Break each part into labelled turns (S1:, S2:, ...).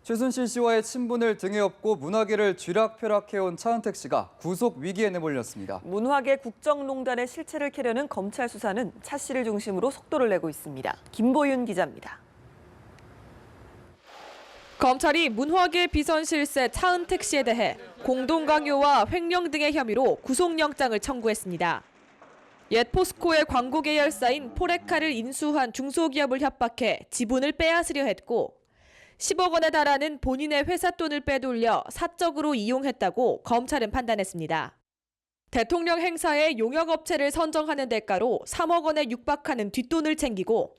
S1: 최순실 씨와의 친분을 등에 업고 문화계를 쥐락펴락해온 차은택 씨가 구속 위기에 내몰렸습니다.
S2: 문화계 국정농단의 실체를 캐려는 검찰 수사는 차 씨를 중심으로 속도를 내고 있습니다. 김보윤 기자입니다.
S3: 검찰이 문화계 비선실세 차은택 씨에 대해 공동강요와 횡령 등의 혐의로 구속영장을 청구했습니다. 옛 포스코의 광고 계열사인 포레카를 인수한 중소기업을 협박해 지분을 빼앗으려 했고 10억 원에 달하는 본인의 회사 돈을 빼돌려 사적으로 이용했다고 검찰은 판단했습니다. 대통령 행사에 용역업체를 선정하는 대가로 3억 원에 육박하는 뒷돈을 챙기고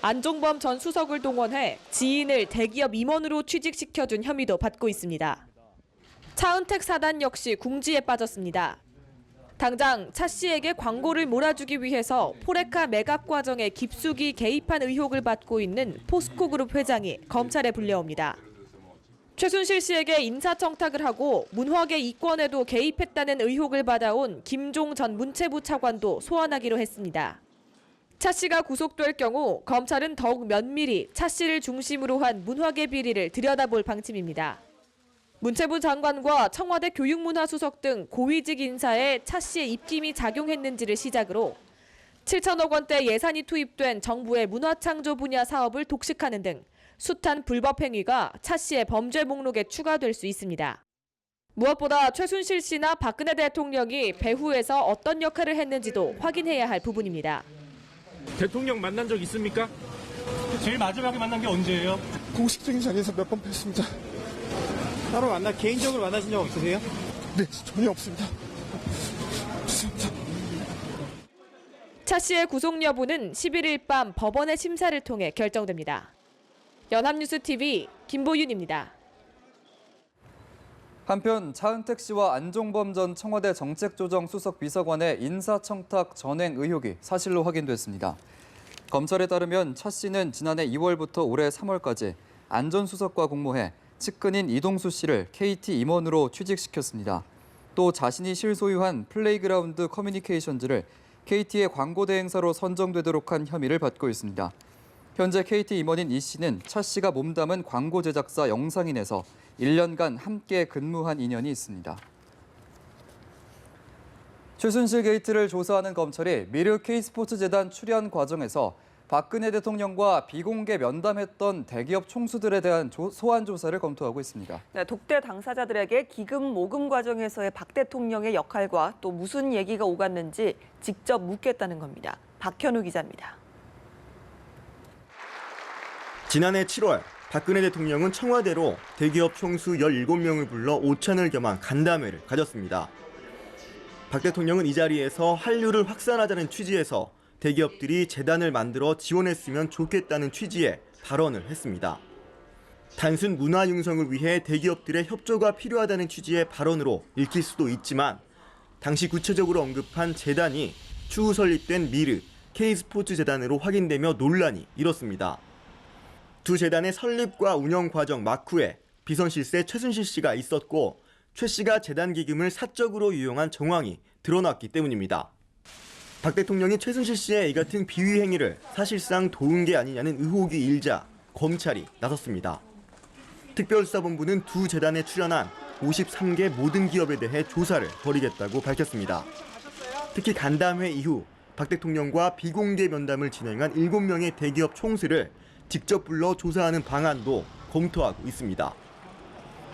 S3: 안종범 전 수석을 동원해 지인을 대기업 임원으로 취직시켜준 혐의도 받고 있습니다. 차은택 사단 역시 궁지에 빠졌습니다. 당장 차 씨에게 광고를 몰아주기 위해서 포레카 매각 과정에 깊숙이 개입한 의혹을 받고 있는 포스코그룹 회장이 검찰에 불려옵니다. 최순실 씨에게 인사청탁을 하고 문화계 이권에도 개입했다는 의혹을 받아온 김종 전 문체부 차관도 소환하기로 했습니다. 차 씨가 구속될 경우 검찰은 더욱 면밀히 차 씨를 중심으로 한 문화계 비리를 들여다볼 방침입니다. 문체부 장관과 청와대 교육문화수석 등 고위직 인사에 차 씨의 입김이 작용했는지를 시작으로 7천억 원대 예산이 투입된 정부의 문화창조 분야 사업을 독식하는 등 숱한 불법 행위가 차 씨의 범죄 목록에 추가될 수 있습니다. 무엇보다 최순실 씨나 박근혜 대통령이 배후에서 어떤 역할을 했는지도 확인해야 할 부분입니다.
S4: 대통령 만난 적 있습니까?
S5: 제일 마지막에 만난 게 언제예요?
S6: 공식적인 자리에서 몇 번 뵀습니다.
S5: 따로 개인적으로 만나신 적 없으세요?
S6: 네, 전혀 없습니다. 죄송합니다.
S3: 차 씨의 구속 여부는 11일 밤 법원의 심사를 통해 결정됩니다. 연합뉴스TV 김보윤입니다.
S1: 한편 차은택 씨와 안종범 전 청와대 정책조정수석 비서관의 인사청탁 전행 의혹이 사실로 확인됐습니다. 검찰에 따르면 차 씨는 지난해 2월부터 올해 3월까지 안 전 수석과 공모해 측근인 이동수 씨를 KT 임원으로 취직시켰습니다. 또 자신이 실소유한 플레이그라운드 커뮤니케이션즈를 KT의 광고 대행사로 선정되도록 한 혐의를 받고 있습니다. 현재 KT 임원인 이 씨는 차 씨가 몸담은 광고 제작사 영상인에서 1년간 함께 근무한 인연이 있습니다. 최순실 게이트를 조사하는 검찰이 미르 K스포츠재단 출연 과정에서 박근혜 대통령과 비공개 면담했던 대기업 총수들에 대한 소환 조사를 검토하고 있습니다.
S2: 네, 독대 당사자들에게 기금 모금 과정에서의 박 대통령의 역할과 또 무슨 얘기가 오갔는지 직접 묻겠다는 겁니다. 박현우 기자입니다.
S7: 지난해 7월 박근혜 대통령은 청와대로 대기업 총수 17명을 불러 오찬을 겸한 간담회를 가졌습니다. 박 대통령은 이 자리에서 한류를 확산하자는 취지에서 대기업들이 재단을 만들어 지원했으면 좋겠다는 취지의 발언을 했습니다. 단순 문화 융성을 위해 대기업들의 협조가 필요하다는 취지의 발언으로 읽힐 수도 있지만 당시 구체적으로 언급한 재단이 추후 설립된 미르 K스포츠재단으로 확인되며 논란이 일었습니다. 두 재단의 설립과 운영 과정 막후에 비선실세 최순실 씨가 있었고 최 씨가 재단 기금을 사적으로 유용한 정황이 드러났기 때문입니다. 박 대통령이 최순실 씨의 이 같은 비위 행위를 사실상 도운 게 아니냐는 의혹이 일자 검찰이 나섰습니다. 특별수사본부는 두 재단에 출연한 53개 모든 기업에 대해 조사를 벌이겠다고 밝혔습니다. 특히 간담회 이후 박 대통령과 비공개 면담을 진행한 7명의 대기업 총수를 직접 불러 조사하는 방안도 검토하고 있습니다.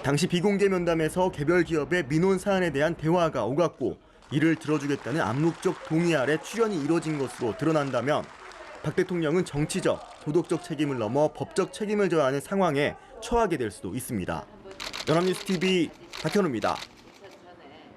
S7: 당시 비공개 면담에서 개별 기업의 민원 사안에 대한 대화가 오갔고 이를 들어주겠다는 암묵적 동의 아래 출연이 이뤄진 것으로 드러난다면 박 대통령은 정치적, 도덕적 책임을 넘어 법적 책임을 져야 하는 상황에 처하게 될 수도 있습니다. 연합뉴스TV 박현우입니다.